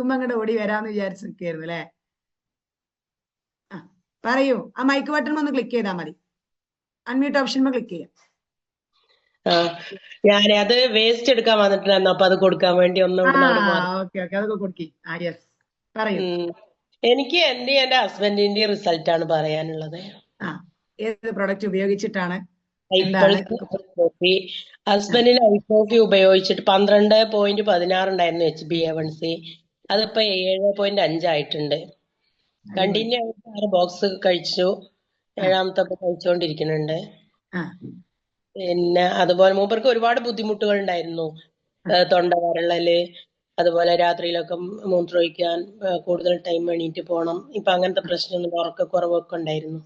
വിളിക്കുമ്പോ അങ്ങോട്ട് ഓടി വരാന്ന് വിചാരിച്ച് നിൽക്കായിരുന്നു അല്ലെ. ആ പറയൂ, ആ മൈക്ക് ബട്ടൺ ഒന്ന് ക്ലിക്ക് ചെയ്താൽ മതി, അൺമ്യൂട്ട് ഓപ്ഷൻ ക്ലിക്ക് ചെയ്യാം. ഞാനത് വേസ്റ്റ് എടുക്കാൻ വന്നിട്ടുണ്ടായിരുന്നു, അപ്പൊ അത് കൊടുക്കാൻ വേണ്ടി ഒന്നുകൊണ്ട് ഓക്കെ ഓക്കെ, അതൊക്കെ കൊടുക്കി. യെസ് പറയൂ. എനിക്ക് എന്റെ ഹസ്ബൻഡിന്റെ റിസൾട്ട് ആണ് പറയാനുള്ളത്. ഏത് പ്രൊഡക്റ്റ് ഉപയോഗിച്ചിട്ടാണ്? ഹസ്ബൻഡിന് ഐക്കോഫി ഉപയോഗിച്ചിട്ട് 12.16 ഉണ്ടായിരുന്നു HbA1c. അതിപ്പോ 7.5 ആയിട്ടുണ്ട്. കണ്ടിന്യൂ ആയിട്ട് 6 ബോക്സ് കഴിച്ചു, 7ാമത്തെ കഴിച്ചുകൊണ്ടിരിക്കുന്നുണ്ട്. പിന്നെ അതുപോലെ മൂപ്പർക്ക് ഒരുപാട് ബുദ്ധിമുട്ടുകൾ ഉണ്ടായിരുന്നു, തൊണ്ട വരളല്, അതുപോലെ രാത്രിയിലൊക്കെ മൂത്രമൊഴിക്കാൻ കൂടുതൽ ടൈം എണീറ്റ് പോണം. ഇപ്പൊ അങ്ങനത്തെ പ്രശ്നമൊന്നും, ഉറക്കക്കുറവൊക്കെ ഉണ്ടായിരുന്നു.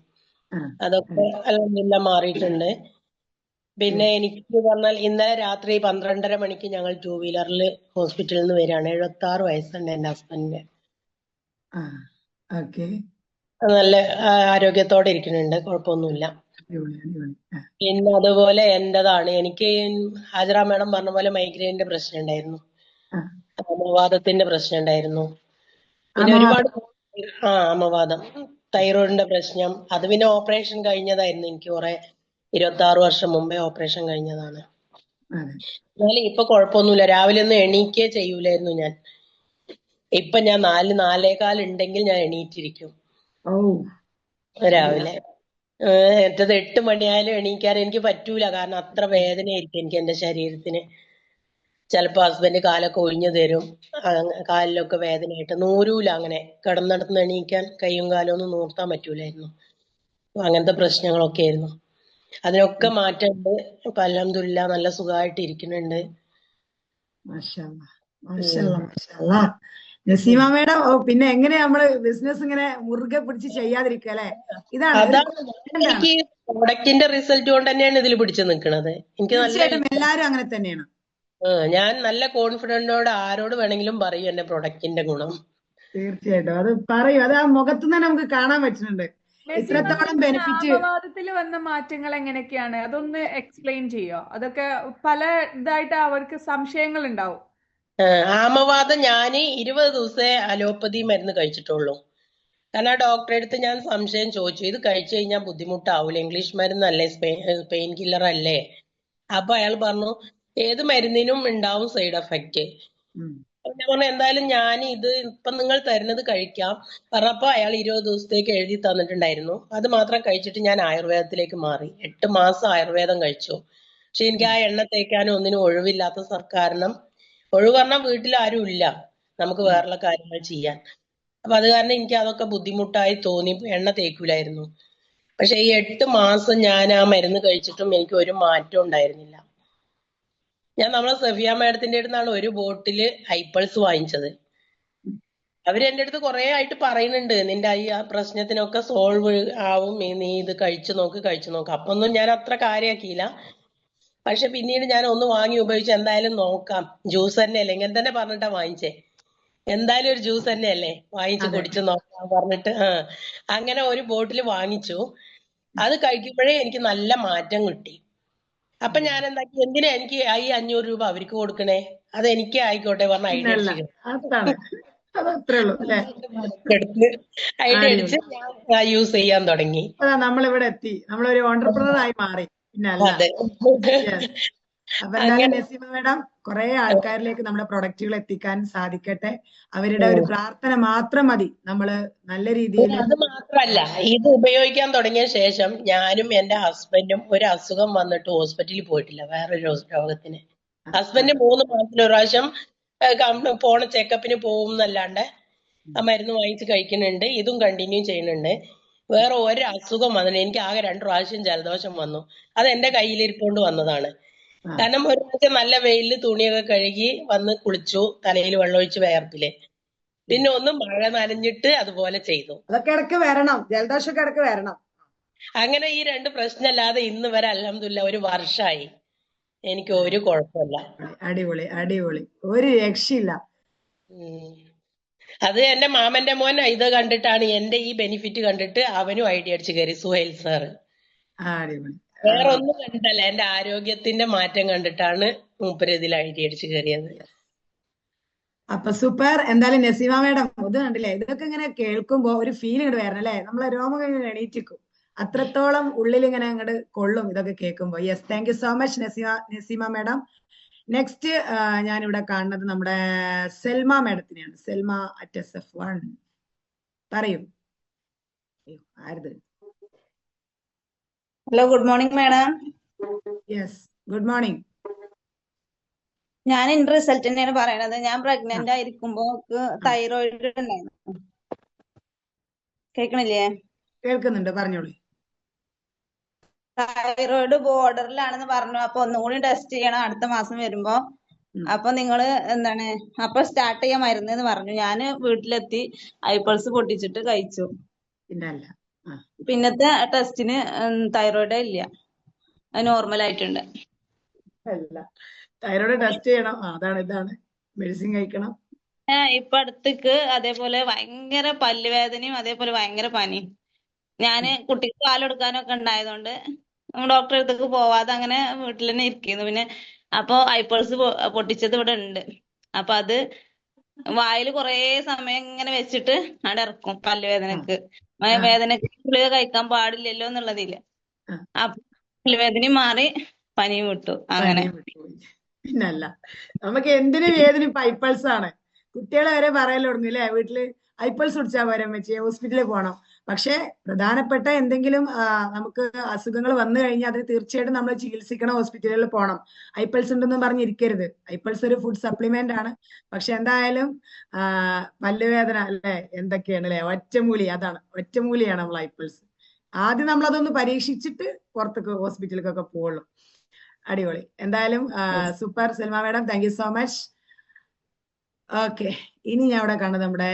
അതൊക്കെ അൽഹംദുലില്ലാ മാറിയിട്ടുണ്ട്. പിന്നെ എനിക്ക് പറഞ്ഞാൽ ഇന്നലെ രാത്രി 12:30 മണിക്ക് ഞങ്ങൾ 2 വീലറിൽ ഹോസ്പിറ്റലിൽ നിന്ന് വരികയാണ്. 76 വയസ്സുണ്ട് എന്റെ ഹസ്ബൻഡിന്. നല്ല ആരോഗ്യത്തോടെ ഇരിക്കുന്നുണ്ട്, കുഴപ്പമൊന്നുമില്ല. പിന്നെ അതുപോലെ എന്റേതാണ്, എനിക്ക് ഹാജറ മാഡം പറഞ്ഞ പോലെ മൈഗ്രെയിനിന്റെ പ്രശ്നം ഉണ്ടായിരുന്നു, അമവാദത്തിന്റെ പ്രശ്നം ഉണ്ടായിരുന്നു. പിന്നെ ഒരുപാട് അമവാദം, തൈറോയിഡിന്റെ പ്രശ്നം. അത് പിന്നെ ഓപ്പറേഷൻ കഴിഞ്ഞതായിരുന്നു. എനിക്ക് 26 വർഷം മുമ്പേ ഓപ്പറേഷൻ കഴിഞ്ഞതാണ്. എന്നാലും ഇപ്പൊ കുഴപ്പമൊന്നുമില്ല. രാവിലെ ഒന്നും എണീക്കേ ചെയ്യൂലായിരുന്നു ഞാൻ. ഇപ്പൊ ഞാൻ 4-4:15 ഉണ്ടെങ്കിൽ ഞാൻ എണീറ്റിരിക്കും രാവിലെ. മറ്റത് 8 മണിയായാലും എണീക്കാൻ എനിക്ക് പറ്റൂല, കാരണം അത്ര വേദനയായിരിക്കും എനിക്ക് എന്റെ ശരീരത്തിന്. ചിലപ്പോ ഹസ്ബൻഡ് കാലൊക്കെ ഒഴിഞ്ഞു തരും, കാലിലൊക്കെ വേദനയായിട്ട് നൂരൂല. അങ്ങനെ കിടന്നിടത്തുനിന്ന് എണീക്കാൻ കൈയും കാലും ഒന്നും നൂർത്താൻ പറ്റൂലായിരുന്നു. അങ്ങനത്തെ പ്രശ്നങ്ങളൊക്കെ ആയിരുന്നു. അതിനൊക്കെ മാറ്റമുണ്ട്. ഇപ്പൊ അൽഹംദുലില്ലാ നല്ല സുഖമായിട്ട് ഇരിക്കുന്നുണ്ട്. നസീമ മേഡം, പിന്നെ എങ്ങനെയാ നമ്മള് ബിസിനസ് ഇങ്ങനെ മുറുകെ പിടിച്ച് ചെയ്യാതിരിക്കുക അല്ലെ? ഇതാണ് എനിക്ക് പ്രൊഡക്റ്റിന്റെ റിസൾട്ട് കൊണ്ട് തന്നെയാണ് ഇതിൽ പിടിച്ചു നിൽക്കുന്നത്. എനിക്ക് തീർച്ചയായിട്ടും എല്ലാരും അങ്ങനെ തന്നെയാണ്. ഞാൻ നല്ല കോൺഫിഡന്റോടെ ആരോട് വേണമെങ്കിലും പറയും എന്റെ പ്രൊഡക്റ്റിന്റെ ഗുണം. തീർച്ചയായിട്ടും അത് പറയും, അത് ആ മുഖത്ത് തന്നെ നമുക്ക് കാണാൻ പറ്റുന്നുണ്ട്. ഇത്രത്തോളം ബെനിഫിറ്റ്. അമവാദത്തിൽ വന്ന മാറ്റങ്ങൾ എങ്ങനെയൊക്കെയാണ്, അതൊന്ന് എക്സ്പ്ലെയിൻ ചെയ്യോ? അതൊക്കെ പല ഇതായിട്ട് അവർക്ക് സംശയങ്ങൾ ഉണ്ടാവും. ആമവാദം ഞാൻ 20 ദിവസമേ അലോപ്പതി മരുന്ന് കഴിച്ചിട്ടുള്ളൂ. കാരണം ആ ഡോക്ടറെ അടുത്ത് ഞാൻ സംശയം ചോദിച്ചു, ഇത് കഴിച്ചു കഴിഞ്ഞാൽ ബുദ്ധിമുട്ടാവൂല, ഇംഗ്ലീഷ് മരുന്നല്ലേ, പെയിൻ കില്ലർ അല്ലേ? അപ്പൊ അയാൾ പറഞ്ഞു ഏത് മരുന്നിനും ഉണ്ടാവും സൈഡ് എഫക്റ്റ്. ഞാൻ പറഞ്ഞു എന്തായാലും ഞാൻ ഇത് ഇപ്പൊ നിങ്ങൾ തരുന്നത് കഴിക്കാം പറഞ്ഞപ്പോ അയാൾ 20 ദിവസത്തേക്ക് എഴുതി തന്നിട്ടുണ്ടായിരുന്നു. അത് മാത്രം കഴിച്ചിട്ട് ഞാൻ ആയുർവേദത്തിലേക്ക് മാറി. 8 മാസം ആയുർവേദം കഴിച്ചു. പക്ഷെ എനിക്ക് ആ എണ്ണ തേക്കാനും ഒന്നിനും ഒഴിവില്ലാത്ത കാരണം, ഒഴിവ് പറഞ്ഞാൽ വീട്ടിൽ ആരും ഇല്ല, നമുക്ക് വേറെയുള്ള കാര്യങ്ങൾ ചെയ്യാൻ. അപ്പൊ അത് കാരണം എനിക്ക് അതൊക്കെ ബുദ്ധിമുട്ടായി തോന്നി, എണ്ണ തേക്കൂലായിരുന്നു. പക്ഷെ ഈ 8 മാസം ഞാൻ ആ മരുന്ന് കഴിച്ചിട്ടും എനിക്ക് ഒരു മാറ്റം ഉണ്ടായിരുന്നില്ല. ഞാൻ നമ്മളെ സഫിയ മാഡത്തിന്റെ അടുത്താണ് ഒരു ബോട്ടില് ഹൈപ്പൾസ് വാങ്ങിച്ചത്. അവര് എന്റെ അടുത്ത് കുറെ ആയിട്ട് പറയുന്നുണ്ട്, നിന്റെ ഈ പ്രശ്നത്തിനൊക്കെ സോൾവ് ആവും, നീ ഇത് കഴിച്ചു നോക്ക്. അപ്പൊ ഒന്നും ഞാൻ അത്ര കാര്യമാക്കിയില്ല. പക്ഷെ പിന്നീട് ഞാൻ ഒന്ന് വാങ്ങി ഉപയോഗിച്ച് എന്തായാലും നോക്കാം, ജ്യൂസ് തന്നെ അല്ലേ, ഇങ്ങനെ തന്നെ പറഞ്ഞിട്ടാ വാങ്ങിച്ചേ. എന്തായാലും ഒരു ജ്യൂസ് തന്നെ അല്ലേ, വാങ്ങിച്ച് കുടിച്ചു നോക്കാം പറഞ്ഞിട്ട് അങ്ങനെ ഒരു ബോട്ടിൽ വാങ്ങിച്ചു. അത് കഴിക്കുമ്പോഴേ എനിക്ക് നല്ല മാറ്റം കിട്ടി. അപ്പൊ ഞാൻ എന്താക്കി, എന്തിനാ എനിക്ക് ഈ 500 രൂപ അവർക്ക് കൊടുക്കണേ, അത് എനിക്ക് ആയിക്കോട്ടെ പറഞ്ഞ ഐഡിയ അടിച്ച് ഞാൻ യൂസ് ചെയ്യാൻ തുടങ്ങി. നമ്മളിവിടെ എത്തി, നമ്മളൊരു ഓണ്ടർപ്രണർ ആയി മാറി. അതെ. അപ്പൊ എന്തായാലും നസീമ മേഡം കുറെ ആൾക്കാരിലേക്ക് നമ്മുടെ പ്രൊഡക്റ്റുകൾ എത്തിക്കാൻ സാധിക്കട്ടെ. അവരുടെ ഒരു പ്രാർത്ഥന മാത്രം മതി. നമ്മള് നല്ല രീതിയിൽ. അത് മാത്രല്ല, ഇത് ഉപയോഗിക്കാൻ തുടങ്ങിയ ശേഷം ഞാനും എന്റെ ഹസ്ബൻഡും ഒരു അസുഖം വന്നിട്ട് ഹോസ്പിറ്റലിൽ പോയിട്ടില്ല, വേറൊരു രോഗത്തിന്. ഹസ്ബൻഡ് 3 മാസത്തിൽ ഒരു പ്രാവശ്യം പോണ ചെക്കപ്പിന് പോകും എന്നല്ലാണ്ട് ആ മരുന്ന് വാങ്ങിച്ച് കഴിക്കുന്നുണ്ട്, ഇതും കണ്ടിന്യൂ ചെയ്യുന്നുണ്ട്. വേറെ ഒരു അസുഖം വന്നില്ല. എനിക്ക് ആകെ 2 പ്രാവശ്യം ജലദോഷം വന്നു. അത് എന്റെ കയ്യിലിരിക്കൊണ്ട് വന്നതാണ്. കാരണം ഒരു പ്രാവശ്യം നല്ല വെയിലിൽ തുണിയൊക്കെ കഴുകി വന്ന് കുളിച്ചു, തലയിൽ വെള്ളമൊഴിച്ച് വേർപ്പില്. പിന്നെ ഒന്ന് മഴ നനഞ്ഞിട്ട് അതുപോലെ ചെയ്തു. അതൊക്കെ ഇടയ്ക്ക് വരണം, ജലദോഷമൊക്കെ ഇടയ്ക്ക് വരണം. അങ്ങനെ ഈ 2 പ്രശ്നമല്ലാതെ ഇന്ന് വരെ അൽഹംദുലില്ലാ 1 വർഷമായി എനിക്ക് ഒരു കുഴപ്പമില്ല. അടിപൊളി അടിപൊളി, ഒരു രക്ഷയില്ല. അത് എന്റെ മാമന്റെ മോൻ ഇത് കണ്ടിട്ടാണ്, എന്റെ ഈ ബെനിഫിറ്റ് കണ്ടിട്ട് അവനും ഐഡിയ അടിച്ച് കയറി, സുഹൈൽ സാറ്. വേറെ ഒന്നും കണ്ടിട്ടല്ല, എന്റെ ആരോഗ്യത്തിന്റെ മാറ്റം കണ്ടിട്ടാണ് മൂപ്പര് ഇതിൽ ഐഡിയ അടിച്ച് കയറിയത്. അപ്പൊ സൂപ്പർ. എന്തായാലും നസീമ മേഡം ഇത് കണ്ടില്ലേ, ഇതൊക്കെ ഇങ്ങനെ കേൾക്കുമ്പോ ഒരു ഫീൽ ഇങ്ങോട്ട് വരണം അല്ലേ, നമ്മളെ രോമം ഇങ്ങനെ എണീറ്റിക്കും, അത്രത്തോളം ഉള്ളിൽ ഇങ്ങനെ അങ്ങോട്ട് കൊള്ളും ഇതൊക്കെ കേൾക്കുമ്പോ. Yes, thank you so much Naseema madam. Next ഞാൻ ഇവിടെ കാണുന്നത് നമ്മുടെ സെൽമ മേഡത്തിനെയാണ്. സെൽമ അറ്റ് SF1 പറയൂ. ആരത്? Hello, good morning madam. Yes, good morning. ഞാൻ എന്റെ റിസൾട്ട് തന്നെയാണ് പറയണത്. ഞാൻ പ്രഗ്നന്റ് ആയിരിക്കുമ്പോ തൈറോയിഡ് ഉണ്ടായിരുന്നു. കേൾക്കണില്ലേ? കേൾക്കുന്നുണ്ട്, പറഞ്ഞോളൂ. തൈറോയിഡ് ബോർഡറിലാണെന്ന് പറഞ്ഞു. അപ്പൊ ഒന്നുകൂടി ടെസ്റ്റ് ചെയ്യണം അടുത്ത മാസം വരുമ്പോ. അപ്പൊ നിങ്ങള് എന്താണ് അപ്പൊ സ്റ്റാർട്ട് ചെയ്യാൻ മരുന്ന് എന്ന് പറഞ്ഞു. ഞാന് വീട്ടിലെത്തി ഐപൾസ് പൊട്ടിച്ചിട്ട് കഴിച്ചു. പിന്നത്തെ ടെസ്റ്റിന് തൈറോയിഡേ ഇല്ല, അത് നോർമൽ ആയിട്ടുണ്ട്. അല്ല, തൈറോയ്ഡ് ടെസ്റ്റ് ചെയ്യണം. ഇതാണ് മെഡിസിൻ കഴിക്കണം. ഇപ്പൊ അടുത്തേക്ക് അതേപോലെ ഭയങ്കര പല്ലുവേദനയും അതേപോലെ ഭയങ്കര പനിയും. ഞാന് കുട്ടിക്ക് പാലെടുക്കാനൊക്കെ ഉണ്ടായതുകൊണ്ട് ഡോക്ടറെ അടുത്തേക്ക് പോവാതെ അങ്ങനെ വീട്ടിൽ തന്നെ ഇരിക്കുന്നു. പിന്നെ അപ്പൊ ഐപൾസ് പൊട്ടിച്ചത് ഇവിടെ ഉണ്ട്. അപ്പൊ അത് വായിൽ കുറേ സമയം ഇങ്ങനെ വെച്ചിട്ട് അവിടെ ഇറക്കും പല്ലുവേദനക്ക്. വേദനക്ക് ഗുളിക കഴിക്കാൻ പാടില്ലല്ലോ എന്നുള്ളതില്ല. അപ്പൊ പല്ലുവേദനയും മാറി, പനിയും വിട്ടു. അങ്ങനെ പിന്നല്ല, നമുക്ക് എന്തിനു വേദന ഇപ്പൊ ഐപൾസ് ആണ്. കുട്ടികളെ വരെ പറയല് തുടങ്ങി അല്ലെ, വീട്ടില് ഐപൾസ് കുടിച്ചാൽ പോരാ വെച്ച് ഹോസ്പിറ്റലിൽ പോകണം. പക്ഷെ പ്രധാനപ്പെട്ട എന്തെങ്കിലും നമുക്ക് അസുഖങ്ങൾ വന്നു കഴിഞ്ഞാൽ അതിന് തീർച്ചയായിട്ടും നമ്മൾ ചികിത്സിക്കണം, ഹോസ്പിറ്റലുകളിൽ പോകണം. ഐപൾസ് ഉണ്ടെന്നും പറഞ്ഞിരിക്കരുത്. ഐപൾസ് ഒരു ഫുഡ് സപ്ലിമെന്റ് ആണ്. പക്ഷെ എന്തായാലും പല്ലുവേദന അല്ലെ, എന്തൊക്കെയാണ് അല്ലെ, ഒറ്റമൂലി, അതാണ് ഒറ്റമൂലിയാണ് നമ്മൾ ഐപൾസ്. ആദ്യം നമ്മൾ അതൊന്ന് പരീക്ഷിച്ചിട്ട് പുറത്തേക്ക് ഹോസ്പിറ്റലിലേക്കൊക്കെ പോവുള്ളൂ. അടിപൊളി. എന്തായാലും super Selma madam, thank you so much. Okay, ഇനി ഞാൻ ഇവിടെ കാണുന്നത് നമ്മുടെ